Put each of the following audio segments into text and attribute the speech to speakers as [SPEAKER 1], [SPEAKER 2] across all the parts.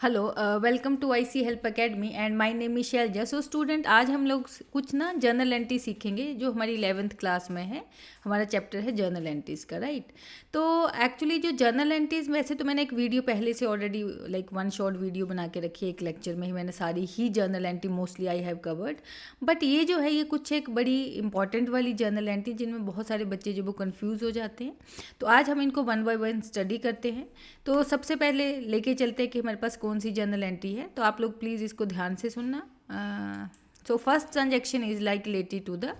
[SPEAKER 1] Hello, welcome to IC help academy and my name is Shailaja. So student, आज हम लोग कुछ ना जर्नल एंट्री सीखेंगे जो हमारी 11th क्लास में है। हमारा चैप्टर है जर्नल एंट्रीज़ का, राइट। तो एक्चुअली जो जर्नल एंट्रीज़, वैसे तो मैंने एक वीडियो पहले से already like one short video बना के रखी है, एक लेक्चर में ही मैंने सारी ही journal entry mostly I have covered. But ये जो है ये कुछ एक बड़ी इंपॉर्टेंट वाली जर्नल एंट्री जिनमें बहुत सारे बच्चे जो वो कन्फ्यूज़ हो जाते हैं। तो आज हम इनको वन बाय वन स्टडी करते हैं। तो सबसे पहले लेके चलते हैं कि हमारे पास कौन सी जर्नल एंट्री है। तो आप लोग प्लीज़ इसको ध्यान से सुनना। So first transaction is like related to the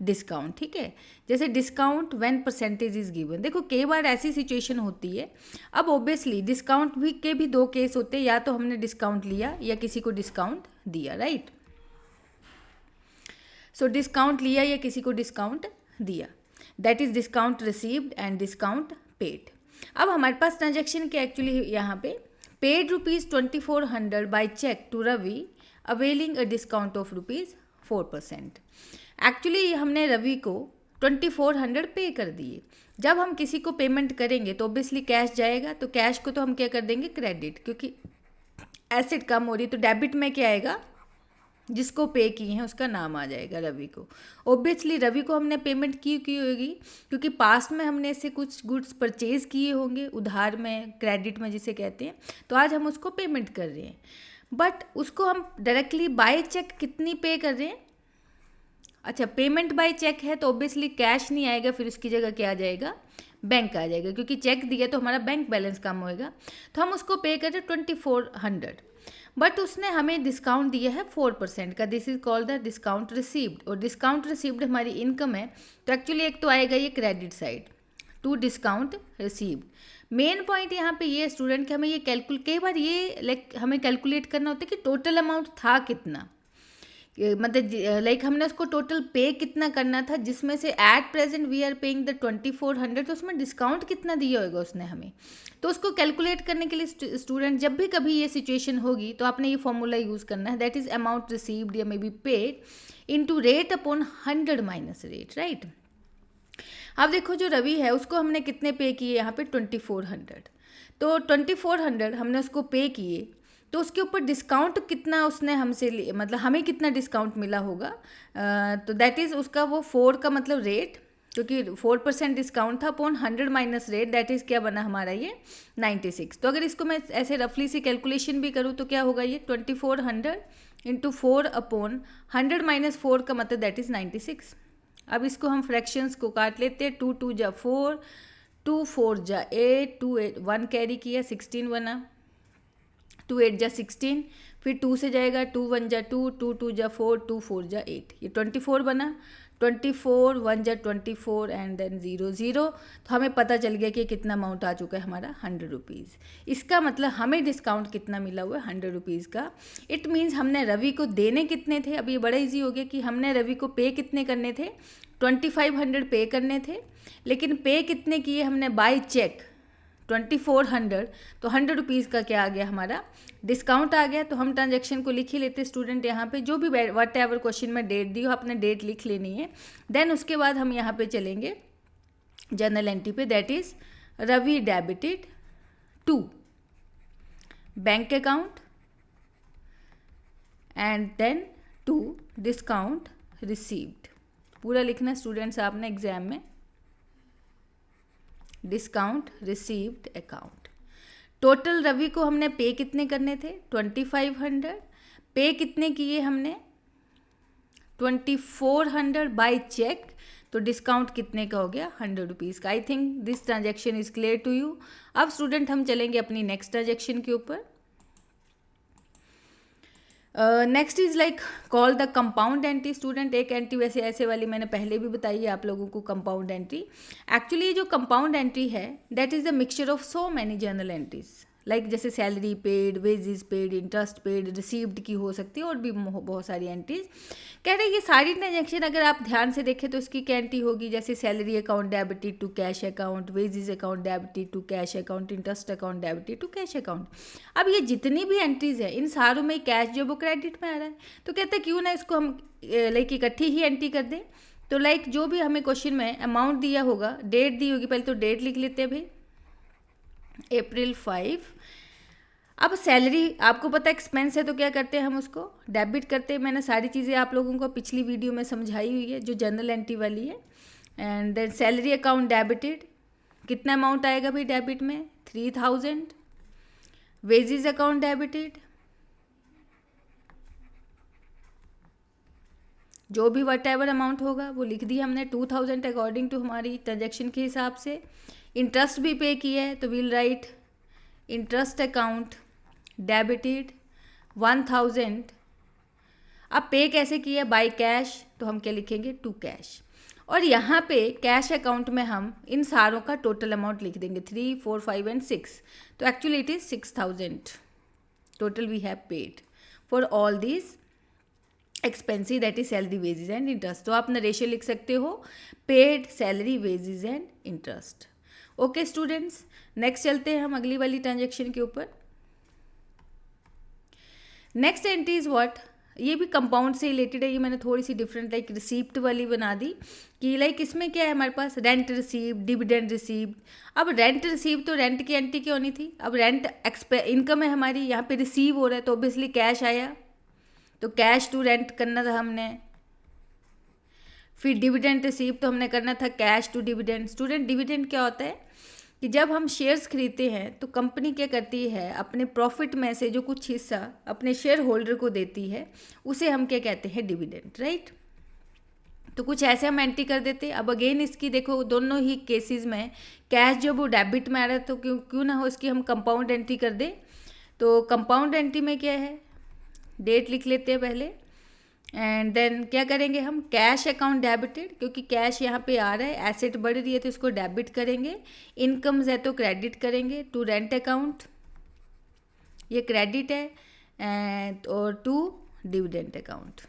[SPEAKER 1] discount, ठीक है। जैसे discount when percentage is given. देखो कई बार ऐसी सिचुएशन होती है। अब ऑब्वियसली डिस्काउंट भी के भी दो केस होते हैं, या तो हमने डिस्काउंट लिया या किसी को डिस्काउंट दिया, राइट। सो डिस्काउंट लिया या किसी को डिस्काउंट दिया, that is discount received and discount paid. अब हमारे पास ट्रांजेक्शन के एक्चुअली यहाँ पे paid ₹2400 by cheque to Ravi availing a discount of ₹4%। Actually हमने रवि को 2400 पे कर दिए। जब हम किसी को पेमेंट करेंगे तो ऑब्वियसली कैश जाएगा, तो कैश को तो हम क्या कर देंगे, क्रेडिट, क्योंकि एसेट कम हो रही है। तो डेबिट में क्या आएगा, जिसको पे किए हैं उसका नाम आ जाएगा रवि को। ऑब्वियसली रवि को हमने पेमेंट की होगी क्योंकि पास्ट में हमने इससे कुछ गुड्स परचेज किए होंगे, उधार में, क्रेडिट में जिसे कहते हैं। तो आज हम उसको पेमेंट कर रहे हैं, बट उसको हम डायरेक्टली बाय चेक कितनी पे कर रहे हैं। अच्छा, पेमेंट बाय चेक है तो ऑब्वियसली कैश नहीं आएगा, फिर उसकी जगह क्या आ जाएगा, बैंक आ जाएगा, क्योंकि चेक दिया तो हमारा बैंक बैलेंस कम होएगा। तो हम उसको पे कर रहे 2400, बट उसने हमें डिस्काउंट दिया है 4% का। This is called the discount received. और डिस्काउंट रिसीव्ड हमारी इनकम है, तो एक्चुअली एक तो आएगा ये credit side to discount received. Main point यहाँ पे ये स्टूडेंट कि हमें ये कई बार ये लाइक हमें कैलकुलेट करना होता है कि टोटल अमाउंट था कितना, मतलब लाइक हमने उसको टोटल पे कितना करना था, जिसमें से at present we are paying the 2400, तो उसमें डिस्काउंट कितना दिया होगा उसने हमें। तो उसको कैलकुलेट करने के लिए स्टूडेंट जब भी कभी ये सिचुएशन होगी तो आपने ये फॉर्मूला यूज़ करना है, दैट इज अमाउंट रिसीव्ड या may be paid into rate upon 100 minus rate, right. अब देखो जो रवि है उसको हमने कितने पे किए यहाँ पे 2400, तो 2400 हमने उसको पे किए, तो उसके ऊपर डिस्काउंट कितना उसने हमसे मतलब हमें कितना डिस्काउंट मिला होगा। तो दैट इज़ उसका वो 4 का मतलब रेट, क्योंकि 4% डिस्काउंट था upon 100 minus rate, that is क्या बना हमारा ये 96। तो अगर इसको मैं ऐसे रफली सी कैलकुलेशन भी करूँ तो क्या होगा, ये 2400 इंटू 4 अपॉन 100 माइनस 4 का मतलब दैट इज़ 96। अब इसको हम फ्रैक्शंस को काट लेते हैं। 2 2 जा 4, 2 4 जा 8, 2 8 1 कैरी किया 16 बना, 2 8 जा 16, फिर 2 से जाएगा 2 1 जा 2, 2 2 जा 4, 2 4 जा 8, ये 24 बना। 24 1 जा 24 एंड देन 0 0। तो हमें पता चल गया कि कितना अमाउंट आ चुका है हमारा 100 रुपीज़। इसका मतलब हमें डिस्काउंट कितना मिला हुआ है 100 रुपीज़ का। इट मीन्स हमने रवि को देने कितने थे। अब ये बड़ा ईजी हो गया कि हमने रवि को पे कितने करने थे, 2500 पे करने थे, लेकिन पे कितने किए हमने बाय चेक 2400। तो 100 रुपीज़ का क्या आ गया, हमारा डिस्काउंट आ गया। तो हम ट्रांजेक्शन को लिख ही लेते स्टूडेंट, यहाँ पे जो भी वट एवर क्वेश्चन में डेट दी हो आपने डेट लिख लेनी है। देन उसके बाद हम यहाँ पे चलेंगे जर्नल एंट्री पे, that is Ravi debited to bank account and then to discount received. पूरा लिखना स्टूडेंट्स आपने एग्जाम में, discount received account. Total Ravi को हमने पे कितने करने थे 2500, पे कितने किए हमने 2400 बाय चेक, तो डिस्काउंट कितने का हो गया 100 रुपीज़ का। I think this transaction is clear to you. अब स्टूडेंट हम चलेंगे अपनी नेक्स्ट ट्रांजेक्शन के ऊपर। Next is like call the compound entry. Student एक एंट्री वैसे ऐसे वाली मैंने पहले भी बताई है आप लोगों को, कंपाउंड एंट्री। एक्चुअली जो कंपाउंड एंट्री है that is the mixture of so many journal entries, like जैसे salary paid, wages paid, interest paid, received की हो सकती है, और भी बहुत सारी एंट्रीज। कह रहे हैं ये सारी ट्रांजेक्शन अगर आप ध्यान से देखें तो इसकी क्या एंट्री होगी, जैसे salary account debited to cash account, wages account debited to cash account, interest account debited to cash account. अब ये जितनी भी एंट्रीज है इन सारों में कैश जो वो क्रेडिट में आ रहा है, तो कहते हैं क्यों ना इसको हम लाइक इकट्ठी ही एंट्री कर दें। तो लाइक जो भी हमें क्वेश्चन में अमाउंट दिया होगा, डेट दी होगी, पहले तो डेट लिख लेते हैं भाई, April 5, अब सैलरी आपको पता है एक्सपेंस है, तो क्या करते हैं हम उसको डेबिट करते हैं। मैंने सारी चीज़ें आप लोगों को पिछली वीडियो में समझाई हुई है जो जनरल एंट्री वाली है। And then salary account debited, कितना अमाउंट आएगा भाई डेबिट में 3000। वेजेस अकाउंट डेबिटेड, जो भी वट एवर अमाउंट होगा वो लिख दिया हमने 2000 अकॉर्डिंग टू हमारी ट्रांजेक्शन के हिसाब से। इंटरेस्ट भी पे किया है तो will write interest account debited 1000। अब पे कैसे किया, बाय कैश, तो हम क्या लिखेंगे टू कैश। और यहाँ पे कैश अकाउंट में हम इन सारों का टोटल अमाउंट लिख देंगे 3, 4, 5 एंड 6। तो actually it is 6000 total we have paid for all these expensive, that is salary wages and interest. तो आप नरेशन लिख सकते हो paid salary wages and interest. Okay students, next चलते हैं हम अगली वाली ट्रांजेक्शन के ऊपर। नेक्स्ट एंट्री इज व्हाट, ये भी कंपाउंड से रिलेटेड है। ये मैंने थोड़ी सी डिफरेंट लाइक रिसीप्ट वाली बना दी कि लाइक इसमें क्या है हमारे पास रेंट रिसीव्ड, डिविडेंड रिसीव्ड। अब रेंट रिसीव तो रेंट की एंट्री क्यों नहीं थी, अब रेंट इनकम है हमारी, यहाँ पे रिसीव हो रहा है तो ऑब्वियसली कैश आया, तो कैश टू रेंट करना था हमने। फिर डिविडेंड रिसीव तो हमने करना था cash to dividend. Student dividend क्या होता है कि जब हम शेयर्स खरीदते हैं तो कंपनी क्या करती है अपने प्रॉफिट में से जो कुछ हिस्सा अपने शेयर होल्डर को देती है उसे हम क्या कहते हैं डिविडेंड, राइट। तो कुछ ऐसे हम एंट्री कर देते। अब अगेन इसकी देखो दोनों ही केसेस में कैश जब वो डेबिट में आ रहा है तो क्यों ना हो इसकी हम कंपाउंड एंट्री कर दें। तो कंपाउंड एंट्री में क्या है, डेट लिख लेते हैं पहले एंड देन क्या करेंगे हम कैश अकाउंट डेबिटेड, क्योंकि कैश यहाँ पे आ रहा है, एसेट बढ़ रही है तो इसको डेबिट करेंगे। इनकम्स है तो क्रेडिट करेंगे टू रेंट अकाउंट, ये क्रेडिट है, एंड और टू डिविडेंड अकाउंट।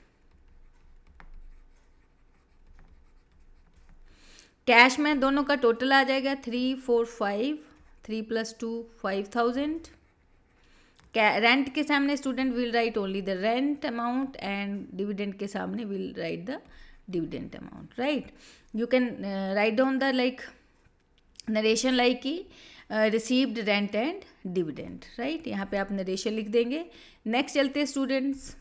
[SPEAKER 1] कैश में दोनों का टोटल आ जाएगा 3, 4, 5, 3 + 2 5000। रेंट के सामने student will write only the rent amount and dividend के सामने will write the dividend amount, right. You can write down the like narration like की received rent and dividend, right. यहाँ पे आप नरेशन लिख देंगे। नेक्स्ट चलते हैं स्टूडेंट्स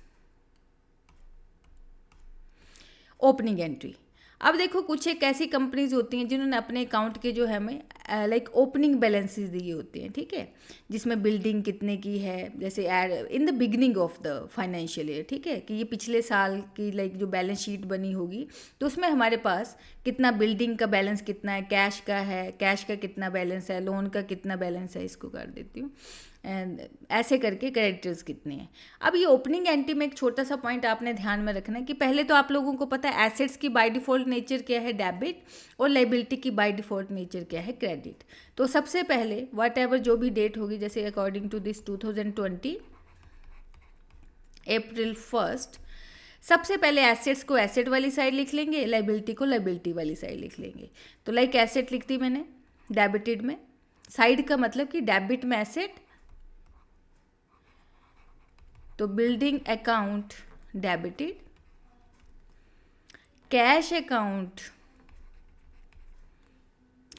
[SPEAKER 1] ओपनिंग एंट्री। अब देखो कुछ एक ऐसी कंपनीज होती हैं जिन्होंने अपने अकाउंट के जो है हमें लाइक ओपनिंग बैलेंसेस दिए होते हैं, ठीक है, जिसमें बिल्डिंग कितने की है, जैसे in the beginning of the financial year, ठीक है, कि ये पिछले साल की लाइक जो बैलेंस शीट बनी होगी तो उसमें हमारे पास कितना बिल्डिंग का बैलेंस कितना है, कैश का है, कैश का कितना बैलेंस है, लोन का कितना बैलेंस है, इसको कर देती हूँ एंड ऐसे करके क्रेडिटर्स कितने हैं। अब ये ओपनिंग एंट्री में एक छोटा सा पॉइंट आपने ध्यान में रखना है कि पहले तो आप लोगों को पता है एसेट्स की बाय डिफ़ॉल्ट नेचर क्या है डेबिट, और लायबिलिटी की बाय डिफ़ॉल्ट नेचर क्या है क्रेडिट। तो सबसे पहले वट एवर जो भी डेट होगी, जैसे अकॉर्डिंग टू दिस 2020 April 1, सबसे पहले एसेट्स को एसेट वाली साइड लिख लेंगे, लायबिलिटी को लायबिलिटी वाली साइड लिख लेंगे। तो लाइक एसेट लिख दी मैंने डेबिटेड में, साइड का मतलब कि डेबिट में एसेट, तो building account debited, cash account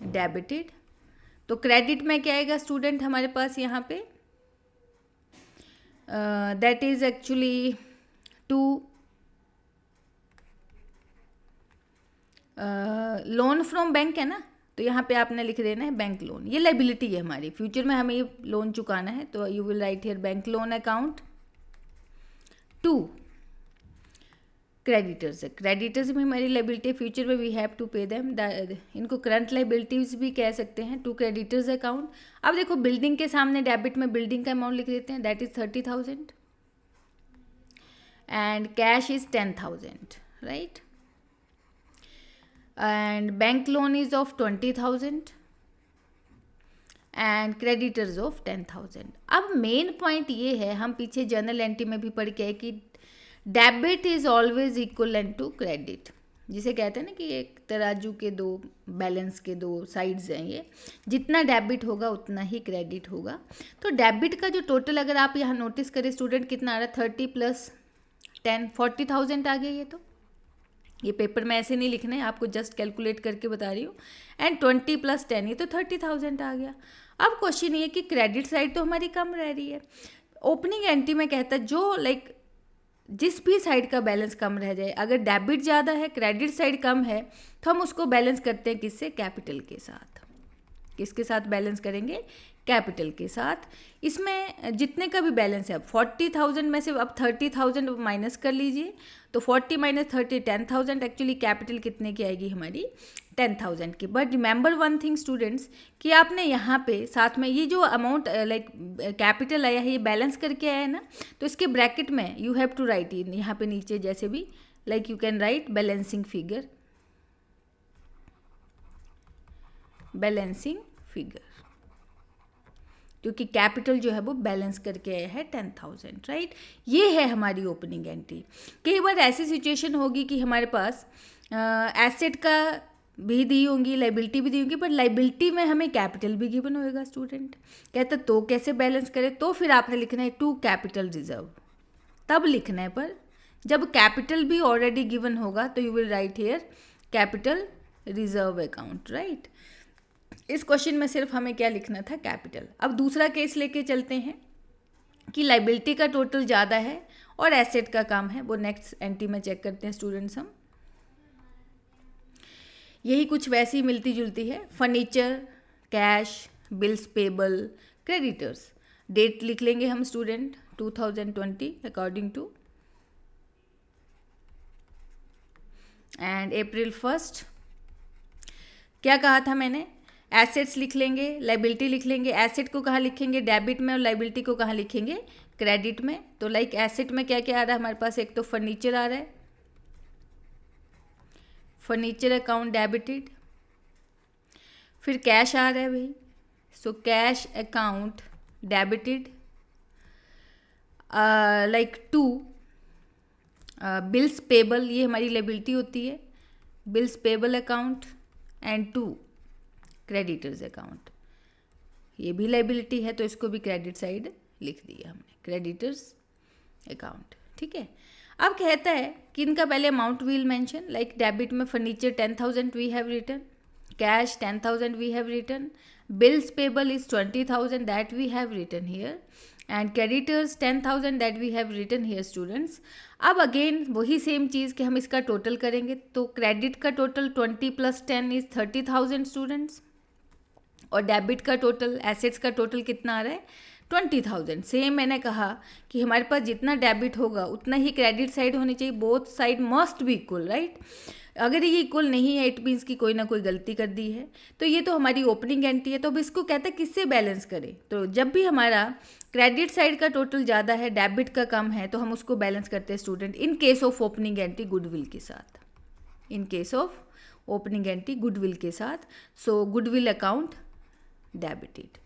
[SPEAKER 1] debited. तो क्रेडिट में क्या आएगा स्टूडेंट हमारे पास यहाँ पे that is actually to loan from bank है ना, तो यहाँ पे आपने लिख देना है बैंक लोन। ये लायबिलिटी है हमारी, फ्यूचर में हमें ये लोन चुकाना है, तो you will write here bank loan account to creditors है। क्रेडिटर्स भी हमारी लायबिलिटी, फ्यूचर में we have to pay them, इनको करंट लायबिलिटीज भी कह सकते हैं, टू क्रेडिटर्स अकाउंट। अब देखो बिल्डिंग के सामने डेबिट में बिल्डिंग का अमाउंट लिख देते हैं, that is 30,000 and cash is 10,000, right, and bank loan is of 20,000 and creditors of 10,000। अब मेन पॉइंट ये है, हम पीछे जर्नल एंट्री में भी पढ़ के आए कि debit is always equivalent to credit, जिसे कहते हैं ना कि एक तराजू के दो बैलेंस के दो साइड्स हैं, ये जितना डेबिट होगा उतना ही क्रेडिट होगा। तो डेबिट का जो टोटल अगर आप यहाँ नोटिस करें स्टूडेंट कितना आ रहा है, 30 + 10 40,000 आ गया। ये तो ये पेपर में ऐसे नहीं लिखना है, आपको जस्ट कैलकुलेट करके बता रही हूँ, एंड 20 + 10 ये तो 30,000 आ गया। अब क्वेश्चन ये कि क्रेडिट साइड तो हमारी कम रह रही है। ओपनिंग एंट्री में कहता है जो जिस भी साइड का बैलेंस कम रह जाए, अगर डेबिट ज़्यादा है क्रेडिट साइड कम है तो हम उसको बैलेंस करते हैं किससे? कैपिटल के साथ। किसके साथ बैलेंस करेंगे? कैपिटल के साथ। इसमें जितने का भी बैलेंस है, अब 40,000 में से अब 30,000 माइनस कर लीजिए, तो 40 माइनस 30 10,000। एक्चुअली कैपिटल कितने की आएगी हमारी? 10,000 की। But remember one thing students, कि आपने यहाँ पे साथ में ये जो अमाउंट कैपिटल आया है ये बैलेंस करके आया है ना, तो इसके ब्रैकेट में यू हैव टू राइट यहाँ पे नीचे जैसे भी you can right balancing figure, balancing figure, क्योंकि कैपिटल जो है वो बैलेंस करके आया है 10,000, राइट। ये है हमारी ओपनिंग एंट्री। कई बार ऐसी सिचुएशन होगी कि हमारे पास एसेट का भी दी होंगी, लाइबिलिटी भी दी होंगी, बट लाइबिलिटी में हमें कैपिटल भी गिवन होएगा। स्टूडेंट कहता तो कैसे बैलेंस करें? तो फिर आपने लिखना है टू कैपिटल रिजर्व, तब लिखना है। पर जब कैपिटल भी ऑलरेडी गिवन होगा तो you will write here capital reserve account, right. इस क्वेश्चन में सिर्फ हमें क्या लिखना था? कैपिटल। अब दूसरा केस लेके चलते हैं कि लाइबिलिटी का टोटल ज़्यादा है और एसेट का कम है। वो नेक्स्ट एंट्री में चेक करते हैं स्टूडेंट्स हम। यही कुछ वैसी मिलती जुलती है। Furniture, cash, bills payable, creditors. Date लिख लेंगे हम student 2020 according to, and April 1। क्या कहा था मैंने? एसेट्स लिख लेंगे, लाइबिलिटी लिख लेंगे। एसेट को कहाँ लिखेंगे? डेबिट में। और लाइबिलिटी को कहाँ लिखेंगे? क्रेडिट में। तो एसेट में क्या क्या आ रहा है हमारे पास? एक तो फर्नीचर आ रहा है, फर्नीचर अकाउंट डेबिटेड। फिर कैश आ रहा है भाई, so cash account debited. To bills payable, ये हमारी लाइबिलिटी होती है, bills payable account. And to creditors account, ये भी लाइबिलिटी है तो इसको भी क्रेडिट साइड लिख दिया हमने, क्रेडिटर्स अकाउंट, ठीक है। अब कहता है कि इनका पहले अमाउंट विल मेंशन, डेबिट में furniture 10,000 we have written, cash 10,000 we have written, bills payable is 20,000 that we have written here, एंड creditors 10,000 that we have written here students. अब अगेन वही सेम चीज़ कि हम इसका टोटल करेंगे, तो क्रेडिट का टोटल 20 + 10 इज 30,000 स्टूडेंट्स, और डेबिट का टोटल, एसेट्स का टोटल कितना आ रहा है? 20,000। सेम मैंने कहा कि हमारे पास जितना डेबिट होगा उतना ही क्रेडिट साइड होनी चाहिए, both side must be equal, right. अगर ये इक्वल नहीं है इट मीन्स कि कोई ना कोई गलती कर दी है। तो ये तो हमारी ओपनिंग एंट्री है, तो अब इसको कहते हैं किससे बैलेंस करें? तो जब भी हमारा क्रेडिट साइड का टोटल ज़्यादा है, डेबिट का कम है, तो हम उसको बैलेंस करते हैं student in case of opening entry goodwill के साथ, in case of opening entry goodwill के साथ। सो गुडविल अकाउंट डेबिटेड।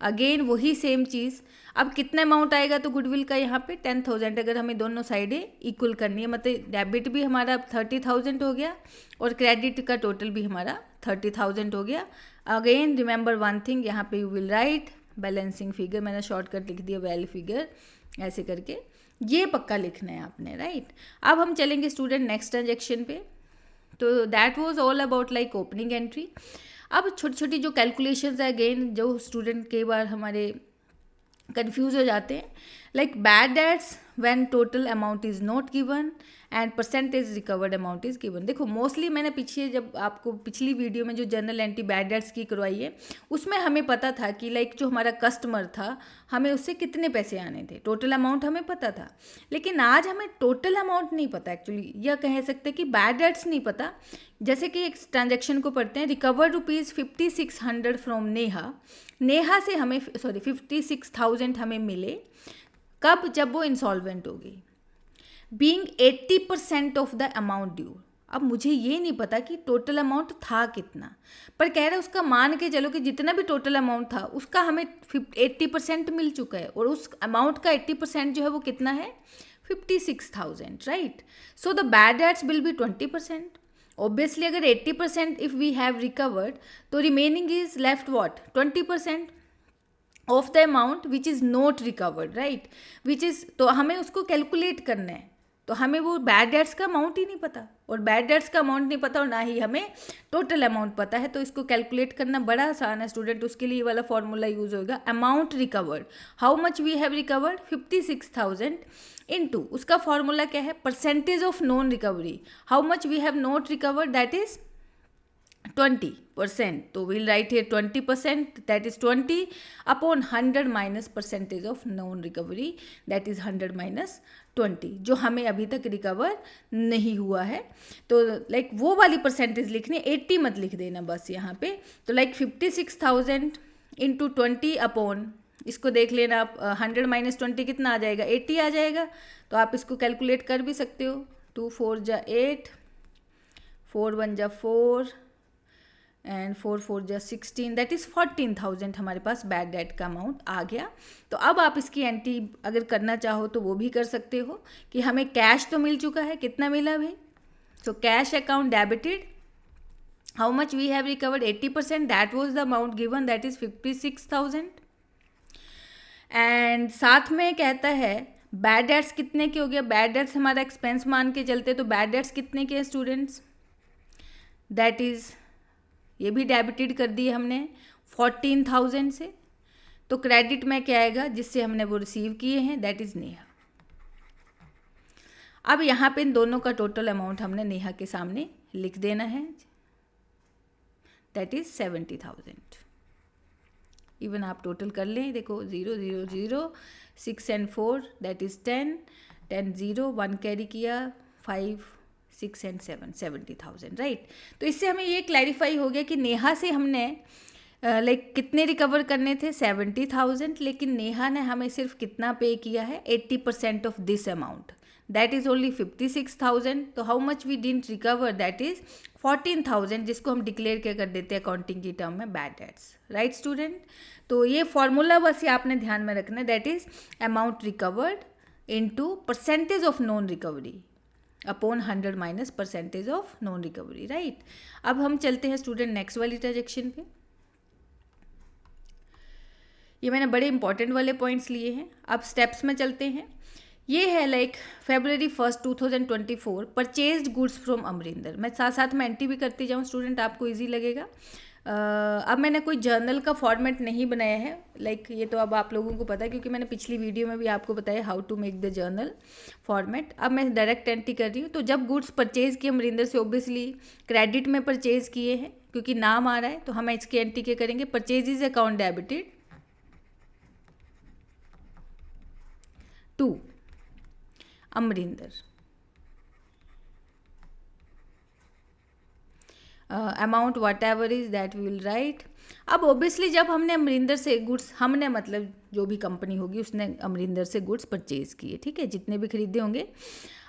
[SPEAKER 1] अगेन वही सेम चीज़। अब कितना अमाउंट आएगा? तो गुडविल का यहाँ पे 10,000, अगर हमें दोनों साइडें इक्वल करनी है, मतलब डेबिट भी हमारा 30,000 हो गया और क्रेडिट का टोटल भी हमारा 30,000 हो गया। अगेन रिमेंबर वन थिंग, यहाँ पे you will right balancing figure, मैंने शॉर्टकट लिख दिया वैल फिगर, ऐसे करके ये पक्का लिखना है आपने, राइट। अब हम चलेंगे स्टूडेंट नेक्स्ट ट्रांजेक्शन पे। तो that was all about opening entry. अब छोटी छोटी जो कैलकुलेशंस है, अगेन जो स्टूडेंट कई बार हमारे कंफ्यूज हो जाते हैं, bad debts when total amount is not given and percentage recovered amount is given. देखो मोस्टली मैंने पीछे जब आपको पिछली वीडियो में जो जनरल एंटी बैड डेट्स की करवाई है उसमें हमें पता था कि जो हमारा कस्टमर था हमें उससे कितने पैसे आने थे, टोटल अमाउंट हमें पता था। लेकिन आज हमें टोटल अमाउंट नहीं पता एक्चुअली, यह कह सकते हैं कि बैड डेट्स नहीं पता। जैसे कि एक ट्रांजेक्शन को पढ़ते हैं, रिकवर ₹5600 फ्रॉम नेहा, नेहा से हमें 56,000 हमें मिले, कब? जब वो इंसॉल्वेंट हो गई, being 80% of the amount due. अब मुझे ये नहीं पता कि टोटल अमाउंट था कितना, पर कह रहे उसका मान के चलो कि जितना भी टोटल अमाउंट था उसका हमें 80% मिल चुका है, और उस अमाउंट का 80% जो है वो कितना है? 56,000, right. So the bad debts will be 20%। Obviously अगर 80% इफ वी हैव रिकवर्ड, तो remaining is left what? 20% of the amount which is not recovered, right, which is, तो हमें उसको कैलकुलेट करना है। तो तो हमें वो बैड डेट्स का अमाउंट ही नहीं पता, और बैड डेट्स का अमाउंट नहीं पता और ना ही हमें टोटल अमाउंट पता है, तो इसको कैलकुलेट करना बड़ा आसान है स्टूडेंट। उसके लिए ये वाला फॉर्मूला यूज होगा, amount recovered, how much we have recovered 56,000 into, उसका फॉर्मूला क्या है, percentage of non recovery, how much we have not recovered, that is 20%. तो we'll write here 20%, that is 20 upon 100 minus percentage of known recovery, that is 100 minus 20, जो हमें अभी तक recover नहीं हुआ है। तो लाइक वो वाली परसेंटेज लिखनी, 80 मत लिख देना बस यहाँ पे। तो लाइक 56,000 इंटू 20 अपॉन, इसको देख लेना आप, 100 माइनस 20 कितना आ जाएगा, 80 आ जाएगा। तो आप इसको कैलकुलेट कर भी सकते हो, 2 4 जा 8, 4 1 जा 4 एंड 4 4 जा 16, दैट इज़ 14,000 हमारे पास बैड डेट का अमाउंट आ गया। तो अब आप इसकी एंट्री अगर करना चाहो तो वो भी कर सकते हो कि हमें कैश तो मिल चुका है, कितना मिला भाई, so cash account debited, how much we have recovered 80%, that was the amount given, that is 56,000। एंड साथ में कहता है बैड डेट्स कितने के हो गया, बैड डेट्स हमारा एक्सपेंस मान के चलते, तो बैड डेट्स कितने के स्टूडेंट्स, दैट इज़, ये भी डेबिटेड कर दिए हमने 14,000 से। तो क्रेडिट में क्या आएगा, जिससे हमने वो रिसीव किए हैं, दैट इज़ नेहा। अब यहाँ पे इन दोनों का टोटल अमाउंट हमने नेहा के सामने लिख देना है, दैट इज़ 70,000। इवन आप टोटल कर लें, देखो 0 0 0 6 एंड 4 दैट इज़ 10 10 0 1 कैरी किया 5 6 एंड 7 70,000, राइट। तो इससे हमें ये क्लैरिफाई हो गया कि नेहा से हमने लाइक कितने रिकवर करने थे, 70,000, लेकिन नेहा ने हमें सिर्फ कितना पे किया है, 80% of this amount, that is only 56,000। तो how much we didn't recover, that is 14,000, जिसको हम डिक्लेयर क्या कर देते हैं अकाउंटिंग की टर्म में, बैड डेट्स, राइट स्टूडेंट। तो ये फॉर्मूला बस ये आपने ध्यान में रखना है, that is amount recovered into percentage of non recovery upon 100 minus percentage of non recovery, right. अब हम चलते हैं स्टूडेंट नेक्स्ट वाली ट्रांजेक्शन पे। ये मैंने बड़े इंपॉर्टेंट वाले पॉइंट्स लिए हैं। अब स्टेप्स में चलते हैं। ये है like February 1st 2024 purchased goods from Amarinder. मैं साथ साथ में एंट्री भी करती जाऊँ स्टूडेंट, आपको ईजी लगेगा। अब मैंने कोई जर्नल का फॉर्मेट नहीं बनाया है, लाइक ये तो अब आप लोगों को पता है क्योंकि मैंने पिछली वीडियो में भी आपको बताया how to make the journal format. अब मैं डायरेक्ट एंट्री कर रही हूँ। तो जब गुड्स परचेज किए अमरिंदर से, ऑब्वियसली क्रेडिट में परचेज किए हैं क्योंकि नाम आ रहा है, तो हम इसकी एंट्री क्या करेंगे, purchases account debited to Amarinder, amount whatever is that we will write. अब ऑब्वियसली जब हमने अमरिंदर से गुड्स, हमने मतलब जो भी कंपनी होगी उसने अमरिंदर से गुड्स परचेज़ किए, ठीक है, जितने भी खरीदे होंगे।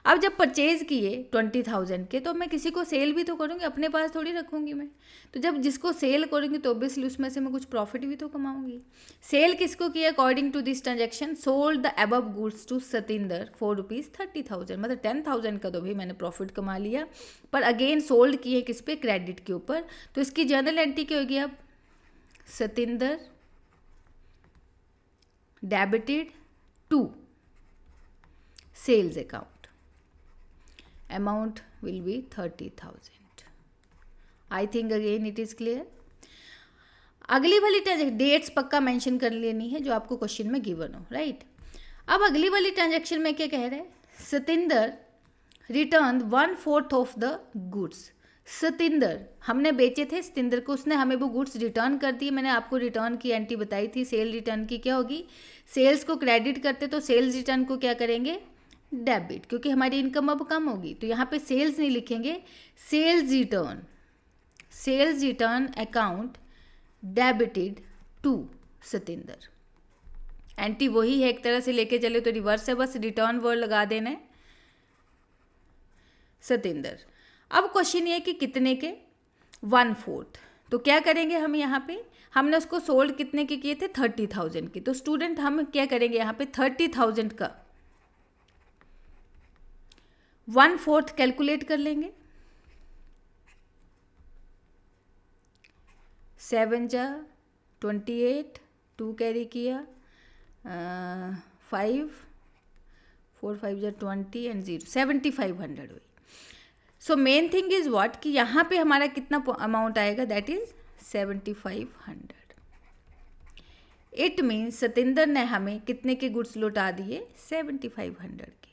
[SPEAKER 1] अब जब परचेज़ किए 20,000 के, तो मैं किसी को सेल भी तो करूँगी, अपने पास थोड़ी रखूँगी मैं। तो जब जिसको सेल करूँगी तो ऑब्वियसली उसमें से मैं कुछ प्रॉफिट भी तो कमाऊँगी। सेल किसको किया, according to this transaction sold the above goods to Satinder for ₹30,000, मतलब 10,000 का तो भी मैंने प्रॉफिट कमा लिया, पर अगेन सोल्ड किए किस पे, क्रेडिट के ऊपर। तो इसकी जर्नल एंट्री क्या होगी, अब Satinder debited to sales account, amount will be 30,000। I think again it is clear. अगली वाली डेट्स पक्का मेंशन कर लेनी है जो आपको क्वेश्चन में गिवन हो, राइट। अब अगली वाली ट्रांजेक्शन में क्या कह रहे हैं, Satinder return 1/4 of the goods. Satinder हमने बेचे थे सतिंदर को, उसने हमें वो गुड्स रिटर्न कर दिए। मैंने आपको रिटर्न की एंट्री बताई थी, सेल रिटर्न की क्या होगी, सेल्स को क्रेडिट करते तो सेल्स रिटर्न को क्या करेंगे, डेबिट, क्योंकि हमारी इनकम अब कम होगी। तो यहाँ पे सेल्स नहीं लिखेंगे, sales return account debited to Satinder. Entry वही है, एक तरह से लेके चले तो रिवर्स है, बस रिटर्न वर्ड लगा देना है, सतिंदर। अब क्वेश्चन ये कि कितने के, 1/4। तो क्या करेंगे हम यहाँ पे, हमने उसको सोल्ड कितने के किए थे, 30,000 के। तो स्टूडेंट हम क्या करेंगे यहाँ पे, 30,000 का 1/4 कैलकुलेट कर लेंगे। 7 जा 28, 2 कैरी किया, 5 4 5 जा 20 एंड 0 7500 हुई। So main thing is what कि यहाँ पे हमारा कितना अमाउंट आएगा, that is 7500। It means Satinder ने हमें कितने के गुड्स लौटा दिए, 7500 के,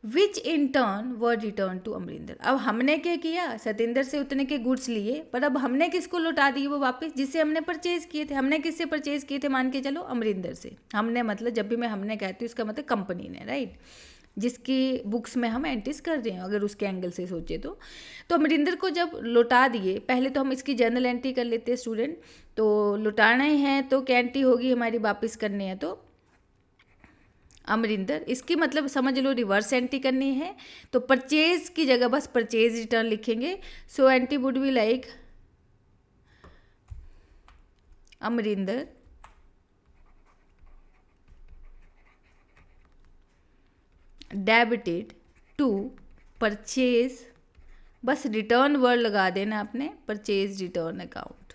[SPEAKER 1] which in turn were return to Amarinder. अब हमने क्या किया, सतिंदर से उतने के गुड्स लिए, पर अब हमने किसको लौटा दिए वो वापस, जिससे हमने परचेज किए थे। हमने किससे परचेज किए थे, मान के चलो अमरिंदर से। हमने मतलब जब भी मैं हमने कहती हूँ उसका मतलब कंपनी ने, राइट, जिसकी बुक्स में हम एंट्रीज कर रहे हैं, अगर उसके एंगल से सोचे तो अमरिंदर को जब लौटा दिए, पहले तो हम इसकी जर्नल एंट्री कर लेते हैं स्टूडेंट। तो लौटाना ही है तो क्या एंट्री होगी हमारी, वापस करनी है तो अमरिंदर, इसकी मतलब समझ लो रिवर्स एंट्री करनी है, तो परचेज की जगह बस परचेज रिटर्न लिखेंगे। So entry would be like Amarinder debited to purchase, बस रिटर्न वर्ड लगा देना आपने, परचेज रिटर्न अकाउंट।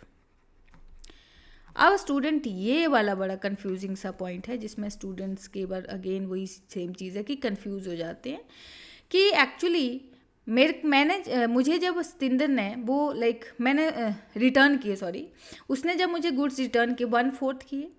[SPEAKER 1] अब स्टूडेंट ये वाला बड़ा कंफ्यूजिंग सा पॉइंट है, जिसमें स्टूडेंट्स के बार अगेन वही सेम चीज़ है कि कंफ्यूज हो जाते हैं कि एक्चुअली मुझे जब सतिंदर ने वो मैंने रिटर्न किए, सॉरी, उसने जब मुझे गुड्स रिटर्न किए 1/4 किए,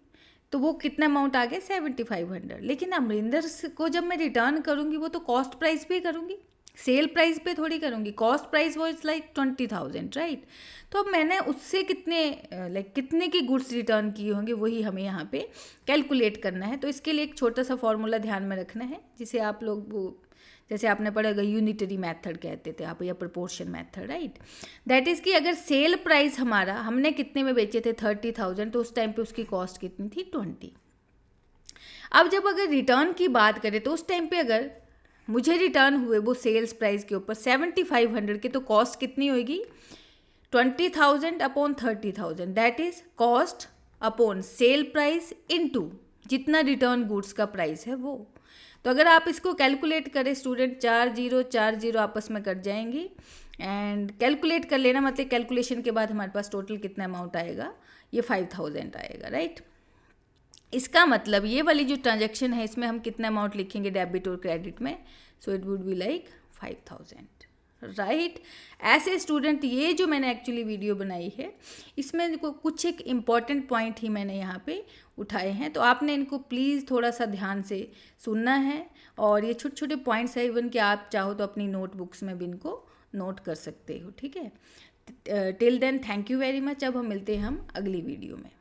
[SPEAKER 1] तो वो कितना अमाउंट आ गया, 7500। लेकिन अमरिंदर को जब मैं रिटर्न करूँगी वो तो कॉस्ट प्राइस पे करूँगी, सेल प्राइस पे थोड़ी करूँगी। कॉस्ट प्राइस वो इज़ 20,000, राइट। तो अब मैंने उससे कितने की गुड्स रिटर्न किए होंगे, वही हमें यहाँ पे कैलकुलेट करना है। तो इसके लिए एक छोटा सा फॉर्मूला ध्यान में रखना है, जिसे आप लोग जैसे आपने पढ़ा यूनिटरी मेथड कहते थे आप, या proportion method, right. That is कि अगर सेल प्राइस हमारा हमने कितने में बेचे थे 30,000, तो उस टाइम पे उसकी कॉस्ट कितनी थी, 20। अब जब अगर रिटर्न की बात करें तो उस टाइम पे अगर मुझे रिटर्न हुए वो सेल्स प्राइस के ऊपर 7500 के, तो कॉस्ट कितनी होगी, 20,000 upon 30,000, that is cost upon sale price into जितना रिटर्न गुड्स का प्राइस है वो। तो अगर आप इसको कैलकुलेट करें स्टूडेंट, 4 0 आपस में कट जाएंगी, एंड कैलकुलेट कर लेना, मतलब कैलकुलेशन के बाद हमारे पास टोटल कितना अमाउंट आएगा, ये 5000 आएगा, राइट। इसका मतलब ये वाली जो ट्रांजैक्शन है इसमें हम कितना अमाउंट लिखेंगे डेबिट और क्रेडिट में, so it would be like 5000, right. ऐसे स्टूडेंट ये जो मैंने एक्चुअली वीडियो बनाई है इसमें कुछ एक इम्पॉर्टेंट पॉइंट ही मैंने यहाँ पे उठाए हैं, तो आपने इनको प्लीज़ थोड़ा सा ध्यान से सुनना है। और ये छोटे छोटे पॉइंट्स है, इवन कि आप चाहो तो अपनी नोटबुक्स में भी इनको नोट कर सकते हो, ठीक है। Till then thank you very much. अब हम मिलते हैं हम अगली वीडियो में।